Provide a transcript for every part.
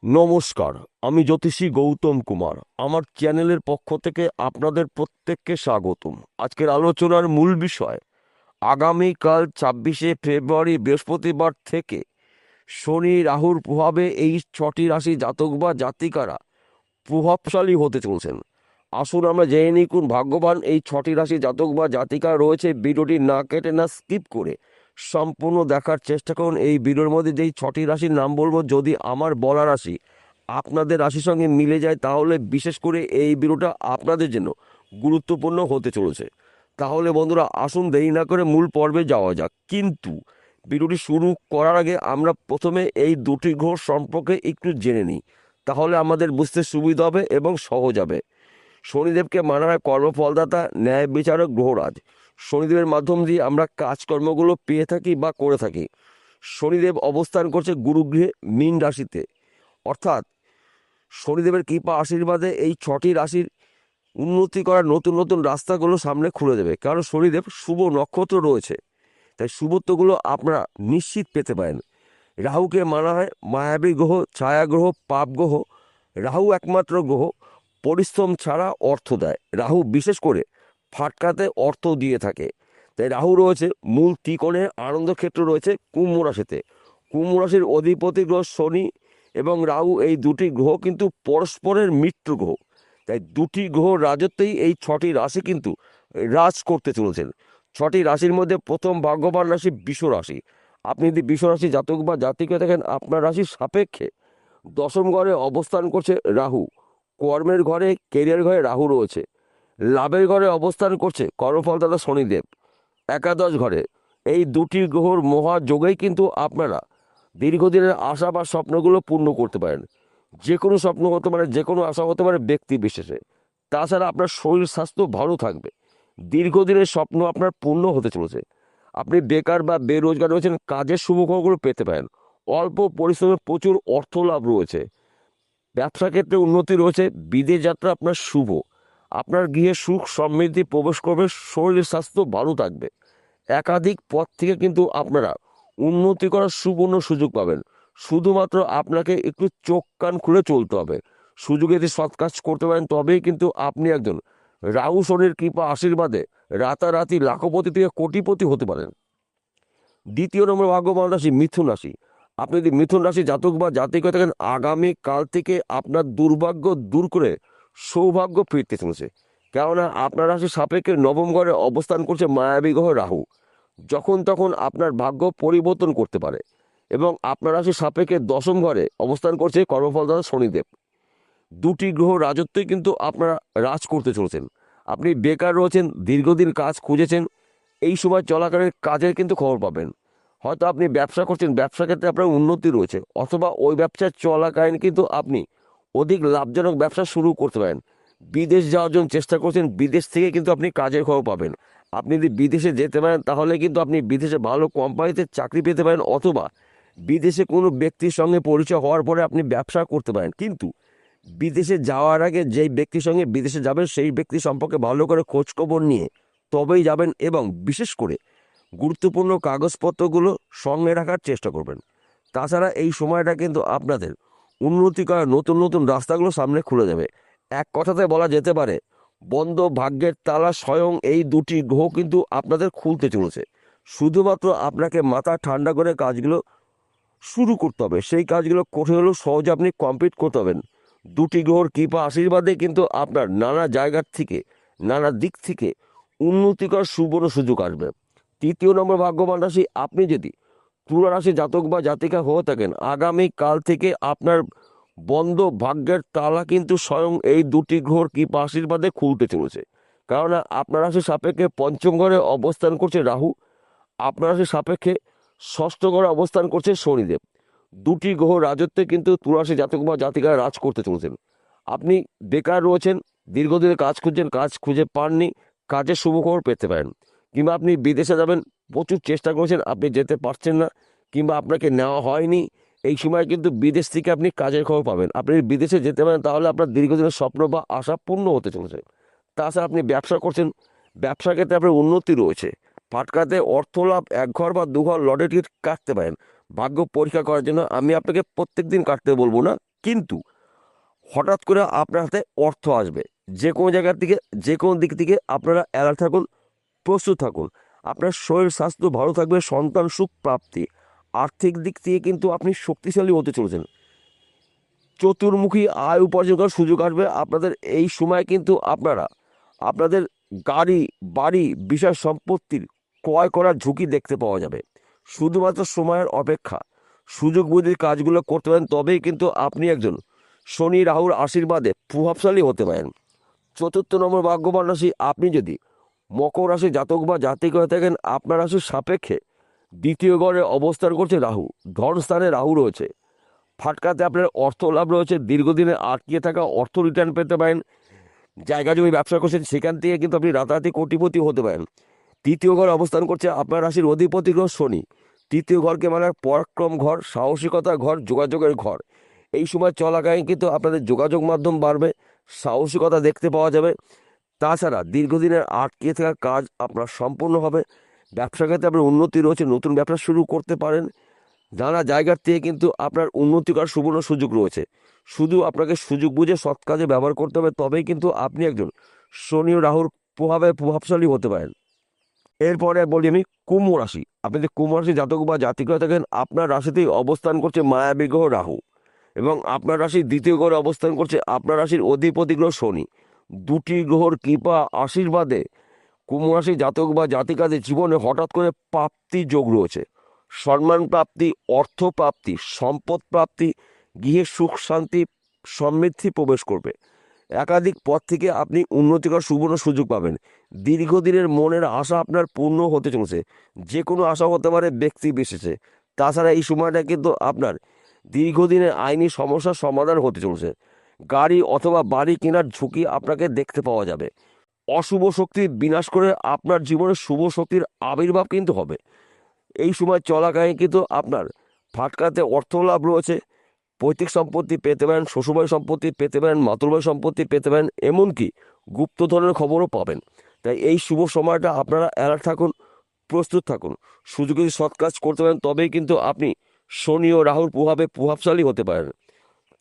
নমস্কার, আমি জ্যোতিষী গৌতম কুমার। আমার চ্যানেলের পক্ষ থেকে আপনাদের প্রত্যেককে স্বাগতম। আজকের আলোচনার মূল বিষয়, আগামীকাল 26শে ফেব্রুয়ারি বৃহস্পতিবার থেকে শনি রাহুর প্রভাবে এই 6টি রাশি জাতক বা জাতিকারা প্রভাবশালী হতে চলছেন। আসুন আমরা জেনে নিই কোন ভাগ্যবান এই 6টি রাশি জাতক বা জাতিকা রয়েছে। ভিডিওটি না কেটে না স্কিপ করে সম্পূর্ণ দেখার চেষ্টা করুন। এই ভিডিওর মধ্যে যেই 6টি রাশির নাম বলবো, যদি আমার বলা রাশি আপনাদের রাশির সঙ্গে মিলে যায় তাহলে বিশেষ করে এই ভিডিওটা আপনাদের জন্য গুরুত্বপূর্ণ হতে চলেছে। তাহলে বন্ধুরা আসুন দেরি না করে মূল পর্বে যাওয়া যাক। কিন্তু ভিডিওটি শুরু করার আগে আমরা প্রথমে এই দুটি গ্রহ সম্পর্কে একটু জেনে নিই, তাহলে আমাদের বুঝতে সুবিধা হবে এবং সহজ হবে। শনিদেবকে মানা হয় কর্মফলদাতা, ন্যায় বিচারক, গ্রহরাজ। শনিদেবের মাধ্যম দিয়ে আমরা কাজকর্মগুলো পেয়ে থাকি বা করে থাকি। শনিদেব অবস্থান করছে গুরুগৃহে মীন রাশিতে, অর্থাৎ শনিদেবের কৃপা আশীর্বাদে এই 6টি রাশির উন্নতি করার নতুন নতুন রাস্তাগুলো সামনে খুলে দেবে। কারণ শনিদেব শুভ নক্ষত্র রয়েছে, তাই শুভত্বগুলো আপনারা নিশ্চিত পেতে পারেন। রাহুকে মানা হয় মায়াবী গ্রহ, ছায়া গ্রহ, পাপ গ্রহ। রাহু একমাত্র গ্রহ পরিশ্রম ছাড়া অর্থ দেয়। রাহু বিশেষ করে ফাটকাতে অর্থ দিয়ে থাকে। তাই রাহু রয়েছে মূল ত্রিকোণে, আনন্দক্ষেত্র রয়েছে কুম্ভ রাশিতে। কুম্ভ রাশির অধিপতি গ্রহ শনি এবং রাহু, এই দুটি গ্রহ কিন্তু পরস্পরের মিত্র গ্রহ। তাই দুটি গ্রহ রাজত্বেই এই 6টি রাশি কিন্তু রাজ করতে চলেছেন। 6টি রাশির মধ্যে প্রথম ভাগ্যবান রাশি বৃষ রাশি। আপনি যদি বৃষ রাশি জাতক বা জাতিকে দেখেন, আপনার রাশির সাপেক্ষে দশম ঘরে অবস্থান করছে রাহু। কর্মের ঘরে, কেরিয়ার ঘরে রাহু রয়েছে। লাভের ঘরে অবস্থান করছে কর্মফলদাতা শনিদেব একাদশ ঘরে। এই দুটি গ্রহর মহাযোগেই কিন্তু আপনারা দীর্ঘদিনের আশা বা স্বপ্নগুলো পূর্ণ করতে পারেন। যে কোনো স্বপ্ন হতে পারে, যে কোনো আশা হতে পারে ব্যক্তি বিশেষে। তাছাড়া আপনার শরীর স্বাস্থ্য ভালো থাকবে। দীর্ঘদিনের স্বপ্ন আপনার পূর্ণ হতে চলেছে। আপনি বেকার বা বেরোজগার রয়েছেন, কাজের শুভখবরগুলো পেতে পারেন। অল্প পরিশ্রমে প্রচুর অর্থ লাভ রয়েছে। ব্যবসা ক্ষেত্রে উন্নতি রয়েছে। বিদেশ যাত্রা আপনার শুভ। আপনার গৃহে সুখ সমৃদ্ধি প্রবেশ করবে। শরীর স্বাস্থ্য ভালো থাকবে। একাধিক পথ থেকে কিন্তু আপনারা উন্নতি করার সুবর্ণ সুযোগ পাবেন। শুধুমাত্র আপনাকে একটু চোখ কান খুলে চলতে হবে। সুযোগে যদি সৎ কাজ করতে পারেন তবেই কিন্তু আপনি একজন রাহু শনির কৃপা আশীর্বাদে রাতারাতি লাখপতি থেকে কোটিপতি হতে পারেন। দ্বিতীয় নম্বর ভাগ্যবান রাশি মিথুন রাশি। আপনি যদি মিথুন রাশি জাতক বা জাতিক হয়ে থাকেন, আগামী কাল থেকে আপনার দুর্ভাগ্য দূর করে সৌভাগ্য ফিরতে চলেছে। কেননা আপনার রাশি সাপেক্ষে নবম ঘরে অবস্থান করছে মায়াবী গ্রহ রাহু। যখন তখন আপনার ভাগ্য পরিবর্তন করতে পারে। এবং আপনার রাশি সাপেক্ষে দশম ঘরে অবস্থান করছে কর্মফলদাতা শনিদেব। দুটি গ্রহ রাজত্বই কিন্তু আপনারা রাজ করতে চলেছেন। আপনি বেকার রয়েছেন, দীর্ঘদিন কাজ খুঁজেছেন, এই সময় চলাকালীন কাজের কিন্তু খবর পাবেন। হয়তো আপনি ব্যবসা করছেন, ব্যবসা ক্ষেত্রে আপনার উন্নতি রয়েছে, অথবা ওই ব্যবসা চলাকালীন কিন্তু আপনি অধিক লাভজনক ব্যবসা শুরু করতে পারেন। বিদেশ যাওয়ার জন্য চেষ্টা করছেন, বিদেশ থেকে কিন্তু আপনি কাজের খবর পাবেন। আপনি যদি বিদেশে যেতে পারেন তাহলে কিন্তু আপনি বিদেশে ভালো কোম্পানিতে চাকরি পেতে পারেন, অথবা বিদেশে কোনো ব্যক্তির সঙ্গে পরিচয় হওয়ার পরে আপনি ব্যবসা করতে পারেন। কিন্তু বিদেশে যাওয়ার আগে যেই ব্যক্তির সঙ্গে বিদেশে যাবেন সেই ব্যক্তি সম্পর্কে ভালো করে খোঁজখবর নিয়ে তবেই যাবেন, এবং বিশেষ করে গুরুত্বপূর্ণ কাগজপত্রগুলো সঙ্গে রাখার চেষ্টা করবেন। তাছাড়া এই সময়টা কিন্তু আপনাদের উন্নতি করার নতুন নতুন রাস্তাগুলো সামনে খুলে যাবে। এক কথাতে বলা যেতে পারে, বন্ধ ভাগ্যের তালা স্বয়ং এই দুটি গ্রহ কিন্তু আপনাদের খুলতে চলেছে। শুধুমাত্র আপনাকে মাথা ঠান্ডা করে কাজগুলো শুরু করতে হবে। সেই কাজগুলো কঠিন হলেও সহজে আপনি কমপ্লিট করতে হবেন। দুটি গ্রহর কৃপা আশীর্বাদে কিন্তু আপনার নানা জায়গার থেকে, নানা দিক থেকে উন্নতি করার সুবর্ণ সুযোগ আসবে। তৃতীয় নম্বর ভাগ্যবান রাশি, আপনি যদি তুলা রাশি জাতক বা জাতিকা হয়ে থাকেন, আগামী কাল থেকে আপনার বন্ধ ভাগ্যের তালা কিন্তু স্বয়ং এই দুটি গ্রহর কৃপা আশীর্বাদে খুলতে চলেছে। কারণ আপনার রাশি সাপেক্ষে পঞ্চম ঘরে অবস্থান করছে রাহু। আপনার রাশি সাপেক্ষে ষষ্ঠ ঘরে অবস্থান করছে শনিদেব। দুটি গ্রহ রাজত্বে কিন্তু তুলারাশি জাতক বা জাতিকারা রাজ করতে চলেছেন। আপনি বেকার রয়েছেন, দীর্ঘদিনে কাজ খুঁজছেন, কাজ খুঁজে পাননি, কাজের শুভখবর পেতে পারেন। কিংবা আপনি বিদেশে যাবেন, প্রচুর চেষ্টা করেছেন, আপনি যেতে পারছেন না, কিংবা আপনাকে নেওয়া হয়নি। এই সময় কিন্তু বিদেশ থেকে আপনি কাজের খবর পাবেন। আপনি বিদেশে যেতে পারেন তাহলে আপনার দীর্ঘদিনের স্বপ্ন বা আশা পূর্ণ হতে চলেছে। তাছাড়া আপনি ব্যবসা করছেন, ব্যবসা ক্ষেত্রে আপনার উন্নতি রয়েছে। ফাটকাতে অর্থ লাভ, এক ঘর বা দু ঘর লটারি টিকিট কাটতে পারেন। ভাগ্য পরীক্ষা করার জন্য আমি আপনাকে প্রত্যেক দিন কাটতে বলবো না, কিন্তু হঠাৎ করে আপনার হাতে অর্থ আসবে। যে কোনো জায়গার থেকে, যে কোনো দিক থেকে আপনারা অ্যালার্ট থাকুন, প্রস্তুত থাকুন। আপনার শরীর স্বাস্থ্য ভালো থাকবে, সন্তান সুখ প্রাপ্তি। আর্থিক দিক থেকে কিন্তু আপনি শক্তিশালী হতে চলেছেন। চতুর্মুখী আয় উপার্জন করার সুযোগ আসবে আপনাদের এই সময়। কিন্তু আপনারা আপনাদের গাড়ি বাড়ি বিষয় সম্পত্তির ক্রয় করার ঝুঁকি দেখতে পাওয়া যাবে। শুধুমাত্র সময়ের অপেক্ষা, সুযোগ বুঝে কাজগুলো করতে পারেন, তবেই কিন্তু আপনি একজন শনি রাহুর আশীর্বাদে প্রভাবশালী হতে পারেন। চতুর্থ নম্বর ভাগ্যবান রাশি, আপনি যদি মকর রাশি জাতক বা জাতিক হয়ে থাকেন, আপনার রাশির সাপেক্ষে দ্বিতীয় ঘরে অবস্থান করছে রাহু। ধনস্থানে রাহু রয়েছে। ফাটকাতে আপনার অর্থ লাভ রয়েছে। দীর্ঘদিনে আটকে থাকা অর্থ রিটার্ন পেতে পারেন। জায়গা জমি ব্যবসা করছেন, সেখান থেকে কিন্তু আপনি রাতারাতি কোটিপতি হতে পারেন। তৃতীয় ঘরে অবস্থান করছে আপনার রাশির অধিপতি গ্রহ শনি। তৃতীয় ঘরকে মানে পরাক্রম ঘর, সাহসিকতার ঘর, যোগাযোগের ঘর। এই সময় চলাকালীন কিন্তু আপনাদের যোগাযোগ মাধ্যম বাড়বে, সাহসিকতা দেখতে পাওয়া যাবে। তাছাড়া দীর্ঘদিনের আটকে থাকা কাজ আপনার সম্পূর্ণ হবে। ব্যবসা ক্ষেত্রে আপনার উন্নতি রয়েছে, নতুন ব্যবসা শুরু করতে পারেন। নানা জায়গার থেকে কিন্তু আপনার উন্নতি করার সুবর্ণ সুযোগ রয়েছে। শুধু আপনাকে সুযোগ বুঝে সৎ কাজে ব্যবহার করতে হবে, তবেই কিন্তু আপনি একজন শনি ও রাহুর প্রভাবে প্রভাবশালী হতে পারেন। এরপরে বলি আমি কুম্ভ রাশি। আপনি যদি কুম্ভ রাশি জাতক বা জাতিক হয়ে থাকেন, আপনার রাশিতেই অবস্থান করছে মায়াবী গ্রহ রাহু, এবং আপনার রাশির দ্বিতীয় ঘরে অবস্থান করছে আপনার রাশির অধিপতি গ্রহ শনি। দুটি গ্রহর কৃপা আশীর্বাদে কুম্ভ রাশি জাতক বা জাতিকাদের জীবনে হঠাৎ করে প্রাপ্তি যোগ রয়েছে। সম্মান প্রাপ্তি, অর্থ প্রাপ্তি, সম্পদ প্রাপ্তি, গৃহে সুখ শান্তি সমৃদ্ধি প্রবেশ করবে। একাধিক পথ থেকে আপনি উন্নতি করার সুবর্ণ সুযোগ পাবেন। দীর্ঘদিনের মনের আশা আপনার পূর্ণ হতে চলেছে। যে কোনো আশা হতে পারে ব্যক্তি বিশেষে। তাছাড়া এই সময়টা কিন্তু আপনার দীর্ঘদিনের আইনি সমস্যার সমাধান হতে চলেছে। গাড়ি অথবা বাড়ি কেনার ঝুঁকি আপনাকে দেখতে পাওয়া যাবে। অশুভ শক্তি বিনাশ করে আপনার জীবনে শুভ শক্তির আবির্ভাব কিন্তু হবে। এই সময় চলাকালীন কিন্তু আপনার ফাটকাতে অর্থ লাভ রয়েছে। পৈতৃক সম্পত্তি পেতে পারেন, শ্বশুরবাড়ির সম্পত্তি পেতে পারেন, মাতুলবাড়ির সম্পত্তি পেতে পারেন, এমনকি গুপ্তধনের খবরও পাবেন। তাই এই শুভ সময়টা আপনারা অ্যালার্ট থাকুন, প্রস্তুত থাকুন। সুযোগে যদি সৎ কাজ করতে পারেন, তবেই কিন্তু আপনি শনি ও রাহুর প্রভাবে প্রভাবশালী হতে পারেন।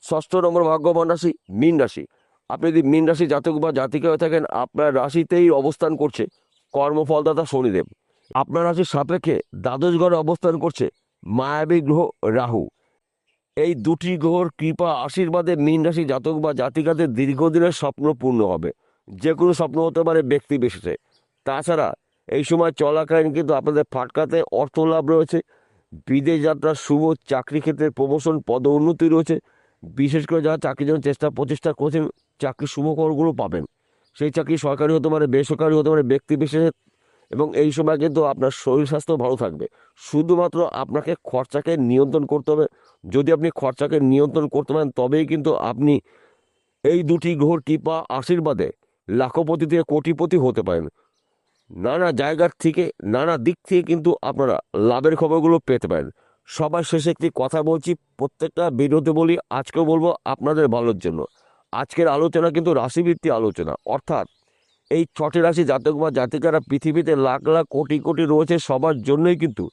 ষষ্ঠ নম্বর ভাগ্যবান রাশি মীন রাশি। আপনি যদি মীন রাশি জাতক বা জাতিকা হয়ে থাকেন, আপনার রাশিতেই অবস্থান করছে কর্মফলদাতা শনিদেব। আপনার রাশির সাপেক্ষে দ্বাদশ ঘরে অবস্থান করছে মায়াবী গ্রহ রাহু। এই দুটি গ্রহর কৃপা আশীর্বাদে মীন রাশি জাতক বা জাতিকাদের দীর্ঘদিনের স্বপ্ন পূর্ণ হবে। যে কোনো স্বপ্ন হতে পারে ব্যক্তি বিশেষে। তাছাড়া এই সময় চলাকালীন কিন্তু আপনাদের ফাটকাতে অর্থ লাভ রয়েছে। বিদেশ যাত্রার শুভ, চাকরি ক্ষেত্রে প্রমোশন পদোন্নতি রয়েছে। বিশেষ করে যারা চাকরির জন্য প্রচেষ্টা করছেন, চাকরির শুভ খবরগুলো পাবেন। সেই চাকরি সরকারি হতে পারে, বেসরকারি হতে পারে, ব্যক্তি বিশেষে। এবং এই সময় কিন্তু আপনার শরীর স্বাস্থ্য ভালো থাকবে। শুধুমাত্র আপনাকে খরচাকে নিয়ন্ত্রণ করতে হবে। যদি আপনি খরচাকে নিয়ন্ত্রণ করতে পারেন, তবেই কিন্তু আপনি এই দুটি গ্রহর কৃপা আশীর্বাদে লাখপতি থেকে কোটিপতি হতে পারেন। নানা জায়গার থেকে, নানা দিক থেকে কিন্তু আপনারা লাভের খবরগুলো পেতে পারেন। সবার শেষে একটি কথা বলছি, প্রত্যেকটা ভিডিওতে বলি, আজকেও বলবো আপনাদের ভালোর জন্য। আজকের আলোচনা কিন্তু রাশিভিত্তিক আলোচনা, অর্থাৎ এই 6টি রাশি জাতক বা জাতিকারা পৃথিবীতে লাখ লাখ কোটি কোটি রয়েছে, সবার জন্যই কিন্তু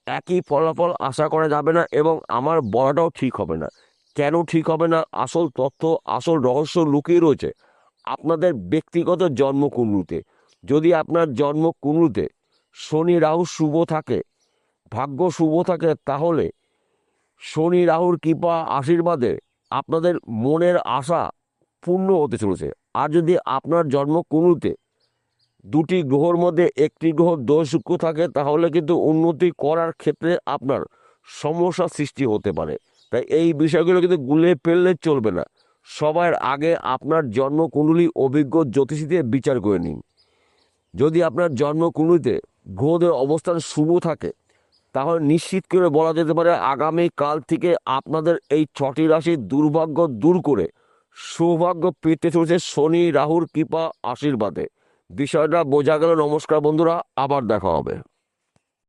একই ফলাফল আশা করা যাবে না, এবং আমার বলাটাও ঠিক হবে না। কেন ঠিক হবে না? আসল তথ্য, আসল রহস্য লুকিয়ে রয়েছে আপনাদের ব্যক্তিগত জন্মকুণ্ডলিতে। যদি আপনার জন্মকুণ্ডলিতে শনি রাহু শুভ থাকে, ভাগ্য শুভ থাকে, তাহলে শনি রাহুর কৃপা আশীর্বাদে আপনাদের মনের আশা পূর্ণ হতে চলেছে। আর যদি আপনার জন্মকুণ্ডলিতে দুটি গ্রহর মধ্যে একটি গ্রহ দোষযুক্ত থাকে, তাহলে কিন্তু উন্নতি করার ক্ষেত্রে আপনার সমস্যার সৃষ্টি হতে পারে। তাই এই বিষয়গুলো কিন্তু গুলিয়ে ফেললে চলবে না। সবার আগে আপনার জন্মকুণ্ডলী অভিজ্ঞ জ্যোতিষী দিয়ে বিচার করে নিন। যদি আপনার জন্মকুণ্ডলীতে গ্রহদের অবস্থান শুভ থাকে, তাহলে নিশ্চিত করে বলা যেতে পারে আগামী কাল থেকে আপনাদের এই 6টি রাশির দুর্ভাগ্য দূর করে সৌভাগ্য পেতে চলেছে শনি রাহুর কৃপা আশীর্বাদে। বিষয়টা বোঝা গেল। নমস্কার বন্ধুরা, আবার দেখা হবে।